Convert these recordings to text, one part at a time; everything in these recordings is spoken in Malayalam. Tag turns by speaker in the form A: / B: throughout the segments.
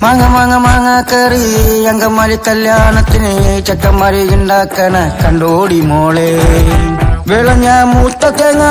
A: മാങ്ങ മാങ്ങ മാങ്ങ കറി അങ്കമാലി കല്യാണത്തിന് ചെക്കന്മാരി ഉണ്ടാക്കണ കണ്ടോടി മോളെ. വിളഞ്ഞ മൂത്ത തേങ്ങ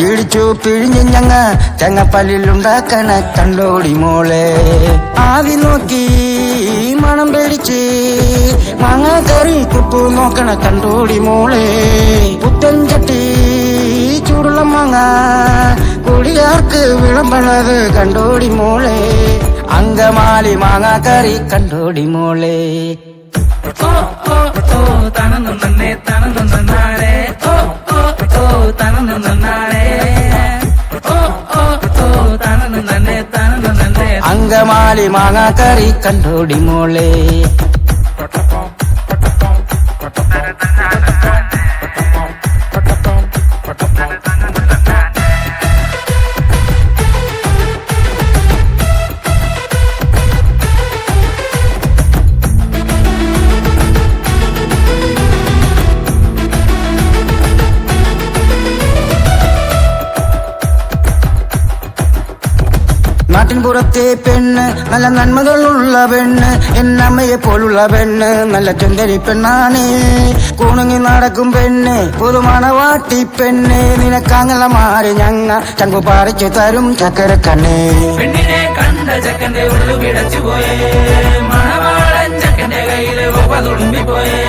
A: ഇടിച്ചു പിഴിഞ്ഞ് ഞങ്ങ തേങ്ങപ്പല്ലിലുണ്ടാക്കണ കണ്ടോടി മോളെ. ആവി നോക്കി മണം പേടിച്ച് മാങ്ങ കറി കുപ്പു നോക്കണ കണ്ടോടി മോളെ. പുത്തൻ ചട്ടി ചൂടുള്ള മാങ്ങ കുടിയാർക്ക് വിളമ്പണത് കണ്ടോടി മോളെ. അങ്കമാലി മാങ്ങ കറി കണ്ടോടി മോളെ.
B: ഓ ഓ ഓ തനന്നു നന്നേ തനന്നു നന്നാരേ. ഓ ഓ ഓ തനന്നു നന്നാരേ. ഓ ഓ ഓ തനന്നു നന്നേ തനന്നു നന്നേ.
A: അങ്കമാലി മാങ്ങ കറി കണ്ടോടി മോളെ. നാട്ടിൻപുറത്തെ പെണ്ണ് നല്ല നന്മകളുള്ള പെണ്ണ്, എന്നമ്മയെ പോലുള്ള പെണ്ണ് നല്ല ചുന്ദരി പെണ്ണാണ്. കൂണുങ്ങി നടക്കും പെണ്ണ് പുതുമണവാട്ടി പെണ്ണ്, നിനക്കാങ്ങല മാറി ഞങ്ങ ചങ്കു പാറിച്ചു തരും ചക്കര കണ്ണേ.
B: പെണ്ണിനെ കണ്ട ചക്കന്റെ ഉള്ളു കിടച്ചു പോയേ, മണവാളൻ ചക്കന്റെ കയ്യില് തുളുമ്പി പോയേ.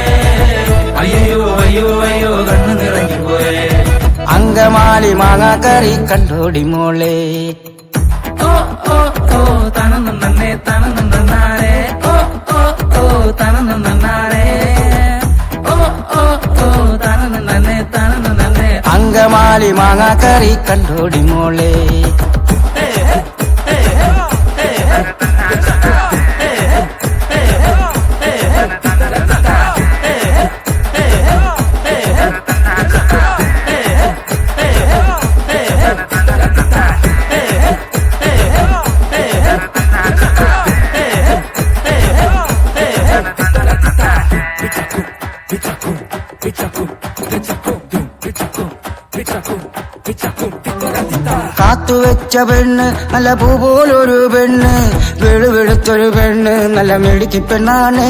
B: അയ്യോ അയ്യോ അയ്യോ കണ്ണു നിറഞ്ഞു പോയേ.
A: അങ്കമാലി മാങ്ങ കറി കണ്ടോടി മോളെ.
B: ഓ ഓ ഓ തനന്നു നന്നേ തനന്നു നന്നാരേ. ഓ ഓ ഓ തനന്നു നന്നാരേ. ഓ ഓ ഓ തനന്നു നന്നേ തനന്നു നന്നേ.
A: അങ്കമാലി മാങ്ങ കറി കണ്ടോടി മോളെ. കാത്തുവെച്ച പെണ്ണ് നല്ല പൂ പോലൊരു പെണ്ണ്, വെളുവെളുത്തൊരു പെണ്ണ് നല്ല മെടുക്കി പെണ്ണാണ്.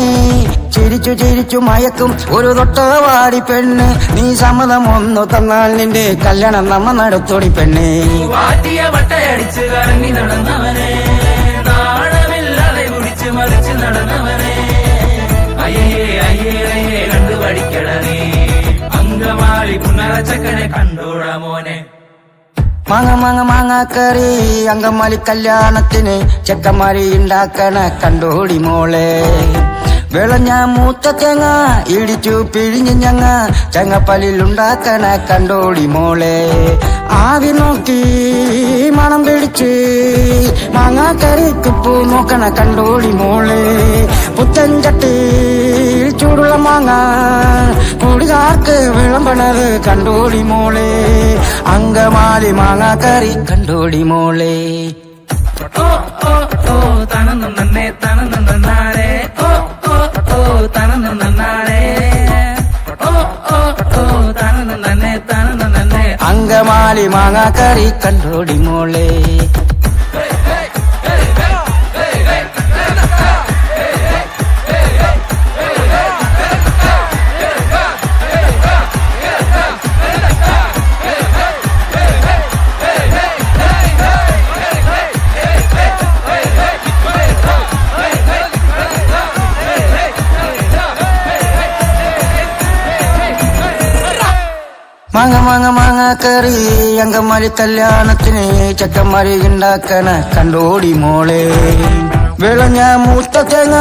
A: ചിരിച്ചു ചിരിച്ചു മയക്കും ഒരു തൊട്ടവാടി പെണ്ണ്, നീ സമ്മതം ഒന്നു തന്നാൽ നിന്റെ കല്യാണം നമ്മ നടത്തോടി പെണ്ണേ.
B: വാറ്റിയ വട്ടയടിച്ച് കറങ്ങി നടന്നവനെ, നാണമില്ലാതെ കുടിച്ച് മറിച്ച് നടന്നവനെ. അയ്യേ അയ്യേ അയ്യേ കണ്ടു പഠിക്കണേ, അങ്കമാലി പുനറച്ചക്കനെ കണ്ടോടാ മോനെ.
A: മാങ്ങ മാങ്ങ മാങ്ങ കറി അങ്കമാലി കല്യാണത്തിന് ചെക്കന്മാരി ഉണ്ടാക്കണ കണ്ടോടി മോളെ. വിളഞ്ഞ മൂത്ത തേങ്ങ ഇടിച്ചു പിഴിഞ്ഞ് ഞങ്ങ തേങ്ങപ്പല്ലിലുണ്ടാക്കണ കണ്ടോടി മോളെ. ആവി നോക്കി മണം പിടിച്ച് മാങ്ങ കറിക്കുപ്പു നോക്കണ കണ്ടോടി മോളെ. പുത്തൻ ചട്ടി ചൂടുള്ള മാങ്ങ കുടികാർക്ക് വിളമ്പണത് കണ്ടോടി മോളെ. അങ്കമാലി മാങ്ങ കറി കണ്ടോടി മോളെ.
B: ഓ ഓ ഓ തനന്നു നന്നേ തനന്നു നന്നാരേ. ഓ ഓ ഓ തനന്നു നന്നാരേ. ഓ ഓ ഓ തനന്നു നന്നേ തനന്നു നന്നേ.
A: അങ്കമാലി മാങ്ങ കറി കണ്ടോടി മോളെ. മാങ്ങ മാങ്ങ മാങ്ങ കറി അങ്കമാലി കല്യാണത്തിന് ചെക്കന്മാരി ഉണ്ടാക്കണ കണ്ടോടി മോളെ. വിളഞ്ഞ മൂത്ത തേങ്ങ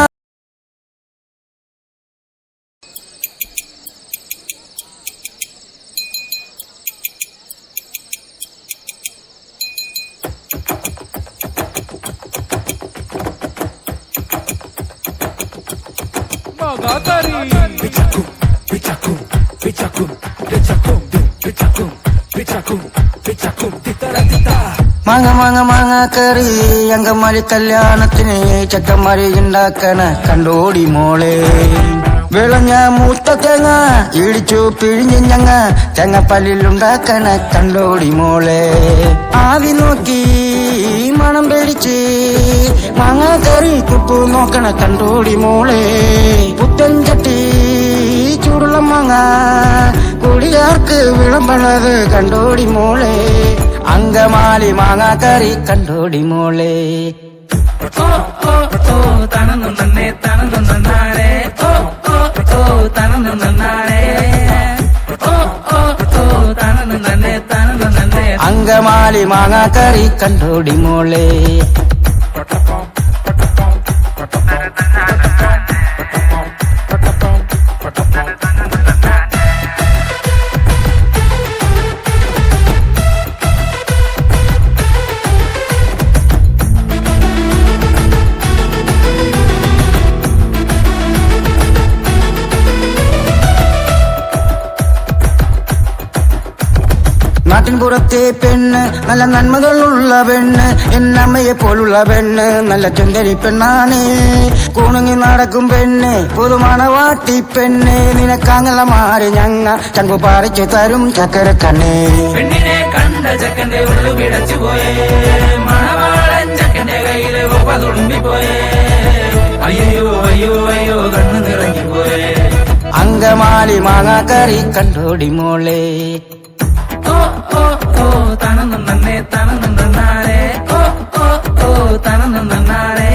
A: മാങ്ങ മാങ്ങ മാങ്ങ കറി അങ്കമാലി കല്യാണത്തിന് ചെക്കന്മാരി ഉണ്ടാക്കണ കണ്ടോടി മോളെ. വിളഞ്ഞ മൂത്ത തേങ്ങ ഇടിച്ചു പിഴിഞ്ഞ് ഞങ്ങ തേങ്ങപ്പല്ലിലുണ്ടാക്കണ കണ്ടോടി മോളെ ആവി നോക്കി മണം പിടിച്ച് മാങ്ങ കറി കുപ്പു നോക്കണ കണ്ടോടി മോളെ പുത്തൻ ചട്ടി ചൂടുള്ള മാങ്ങ കുടികാർക്ക് വിളമ്പണത് കണ്ടോടി മോളെ അങ്കമാലി മാങ്ങ കറി കണ്ടോടി മോളെ
B: ഓ ഓ ഓ തണന്നു നന്നേ തണന്നു നന്നാരേ ഓ ഓ ഓ തണന്നു നന്നാരേ ഓ ഓ ഓ തണന്നു നന്നേ തണന്നു നന്നേ
A: അങ്കമാലി മാങ്ങ കറി കണ്ടോടി മോളെ നാട്ടിൻപുറത്തെ പെണ്ണ് നല്ല നന്മകളുള്ള പെണ്ണ് എന്നമ്മയെ പോലുള്ള പെണ്ണ് നല്ല ചുന്ദരി പെണ്ണാണ് കൂണുങ്ങി നടക്കും പെണ്ണ് പുതുമണവാട്ടി പെണ്ണ് നിനക്കാങ്ങല മാറി ഞങ്ങ ചങ്കു പറിച്ചു തരും ചക്കര കണ്ണേ
B: പെണ്ണിനെ കണ്ട ചക്കന്റെ ഉള്ളു പിടച്ചു പോയേ മണവാളൻ ചക്കന്റെ കയ്യിലെ ഒപ്പ തുളുമ്പിപ്പോയേ അയ്യോ അയ്യോ അയ്യോ കണ്ണു നിറങ്ങിപ്പോയേ
A: അങ്കമാലി മാങ്ങ കറി കണ്ടോടി മോളെ
B: ഓ ഓ ഓ തണന്നു നന്നേ തണന്നു നന്നാരേ ഓ ഓ ഓ തണന്നു നന്നാരേ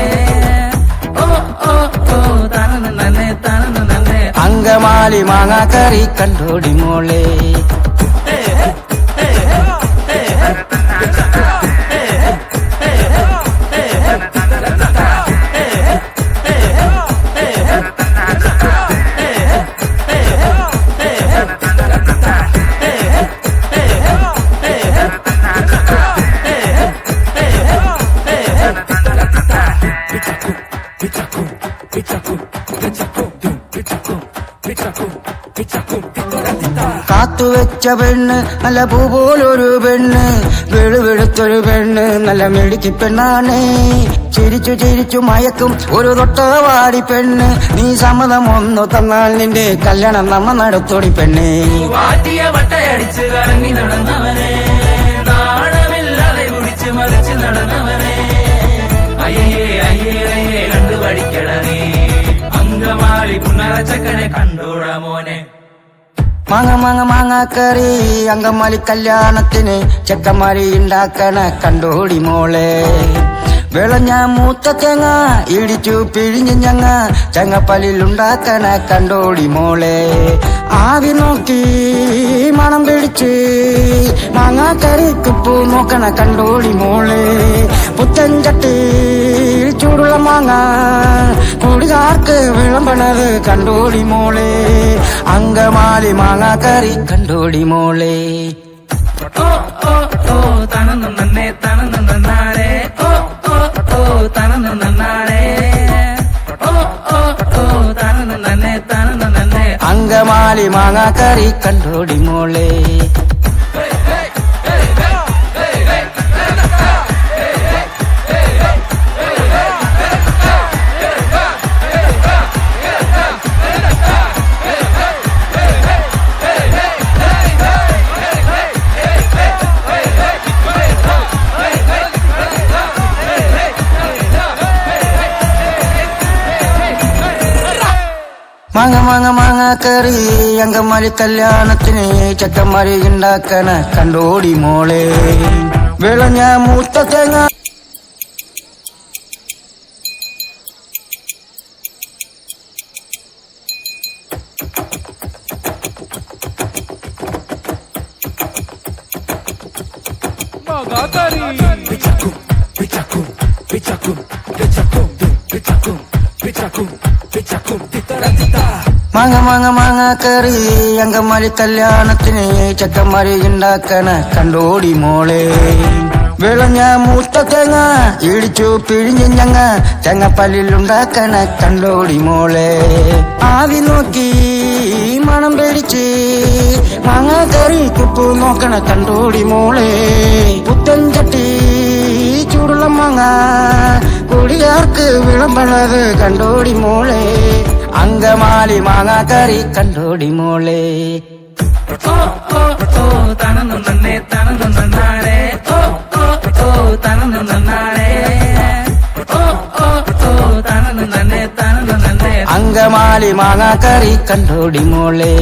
B: ഓ ഓ ഓ തണന്നു നന്നേ തണന്നു നന്നേ
A: അങ്കമാലി മാങ്ങ കറി കണ്ടോടി മോളെ കാത്തുവെച്ച പെണ്ണ് നല്ല പൂ പോലൊരു പെണ്ണ് വെളുവെളുത്തൊരു പെണ്ണ് നല്ല മെടുക്കി പെണ്ണാണ് ചിരിച്ചു ചിരിച്ചു മയക്കും ഒരു തൊട്ടവാടി പെണ്ണ് നീ സമ്മതം ഒന്നു തന്നാൽ നിന്റെ കല്യാണം നമ്മ നടത്തോടി പെണ്ണേ
B: വാറ്റിയ വട്ടയടിച്ച് കറങ്ങി നടന്നവനെ നാണമില്ലാതെ കുടിച്ച് മറിച്ച് നടന്നവനെ അയ്യേ അയ്യേ അയ്യേ കണ്ടു പഠിക്കണേ അങ്കമാലി പുനറച്ചക്കനെ കണ്ടോടാ മോനെ
A: മാങ്ങ മാങ്ങ മാങ്ങ കറി അങ്കമാലി കല്യാണത്തിന് ചെക്കന്മാരി ഉണ്ടാക്കണ കണ്ടോടി മോളെ വിളഞ്ഞ മൂത്ത തേങ്ങ ഇടിച്ചു പിഴിഞ്ഞ് ഞങ്ങ ചങ്ങപ്പല്ലിലുണ്ടാക്കണ കണ്ടോടി മോളെ ആവി നോക്കി മണം പിടിച്ച് മാങ്ങ കറി കുപ്പു നോക്കണ കണ്ടോടി മോളെ പുത്തൻ ചട്ടി ചൂടുള്ള മാങ്ങ കുടികാർക്ക് വിളമ്പണത് കണ്ടോടി മോളെ അങ്കമാലി മാങ്ങ കറി കണ്ടോടി മോളെ
B: ഓ ഓ ഓ തണന്നു നന്നേ തണന്നു നന്നാരേ ഓ ഓ ഓ തണന്നു നന്നാരേ ഓ ഓ ഓ തണന്നു നന്നേ തണന്നു നന്നേ
A: അങ്കമാലി മാങ്ങ കറി കണ്ടോടി മോളെ മാങ്ങ മാങ്ങ മാങ്ങ കറി അങ്കമാലി കല്യാണത്തിന് ചെക്കന്മാരി ഉണ്ടാക്കണ കണ്ടോടി മോളെ വിളഞ്ഞ മൂത്ത തേങ്ങ മാങ്ങ മാങ്ങ മാങ്ങ കറി അങ്കമാലി കല്യാണത്തിന് ചെക്കന്മാരി ഉണ്ടാക്കണ കണ്ടോടി മോളെ വിളഞ്ഞ മൂത്ത തേങ്ങ ഇടിച്ചു പിഴിഞ്ഞ് ഞങ്ങ തേങ്ങപ്പല്ലിലുണ്ടാക്കണ കണ്ടോടി മോളെ ആവി നോക്കി മണം പിടിച്ച് മാങ്ങ കറി കുപ്പു നോക്കണ കണ്ടോടി മോളെ പുത്തൻ ചട്ടി ചൂടുള്ള മാങ്ങ കുടികാർക്ക് വിളമ്പണത് കണ്ടോടി മോളെ അങ്കമാലി മാങ്ങാക്കറി കണ്ടോടി മോളെ
B: ഓ ഓ ഓ തനന്നു നന്നേ തനന്നു നന്നാരേ ഓ ഓ ഓ തനന്നു നന്നാരേ ഓ ഓ ഓ തനന്നു നന്നേ തനന്നു നന്നേ
A: അങ്കമാലി മാങ്ങാക്കറി കണ്ടോടി മോളെ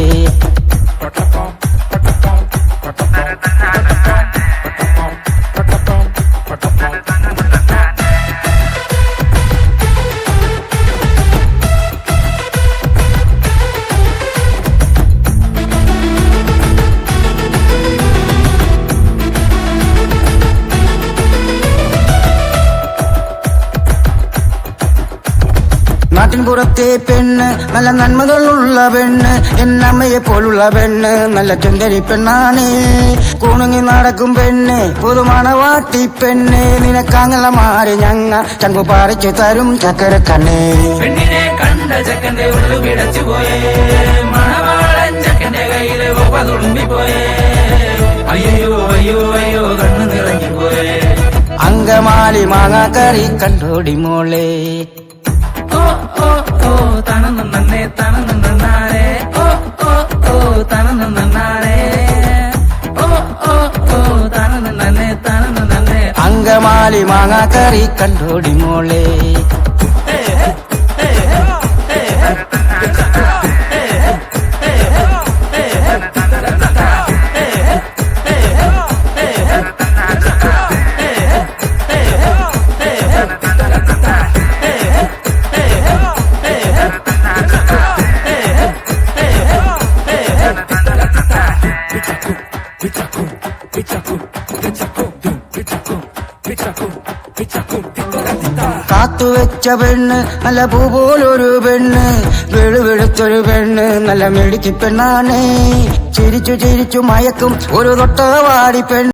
A: നാട്ടിൻപുറത്തെ പെണ്ണ് നല്ല നന്മകളുള്ള പെണ്ണ് എന്നമ്മയെ പോലുള്ള പെണ്ണ് നല്ല ചുന്ദരി പെണ്ണാണ് കൂണുങ്ങി നടക്കും പെണ്ണ് പുതുമണവാട്ടി പെണ്ണ് നിനക്കാങ്ങല മാറി ഞങ്ങ ചങ്കു പാറിച്ചു തരും ചക്കര കണ്ണേ
B: പെണ്ണിനെ കണ്ട ചക്കന്റെ ഉള്ളു പിടച്ചു പോയേ മണവാളൻ ചക്കന്റെ കയ്യിലെ ഒപ്പ തുളുമ്പിപ്പോയേ അയ്യോ അയ്യോ അയ്യോ കണ്ണു നിറങ്ങിപ്പോയേ
A: അങ്കമാലി മാങ്ങാക്കറി കണ്ടോടി മോളെ
B: ഓ ഓ ഓ തനന്നു നന്നേ തനന്നു നന്നാരേ ഓ ഓ ഓ തനന്നു നന്നാരേ ഓ ഓ ഓ തനന്നു നന്നേ തനന്നു നന്നേ
A: അങ്കമാലി മാങ്ങാക്കറി കണ്ടോടി മോളെ കാത്തുവെച്ച പെണ്ണ് നല്ല പൂ പോലൊരു പെണ്ണ് വെളുവെളുത്തൊരു പെണ്ണ് നല്ല മെടുക്കി പെണ്ണാണ് ചിരിച്ചു ചിരിച്ചു മയക്കും ഒരു തൊട്ടവാടി പെണ്ണ്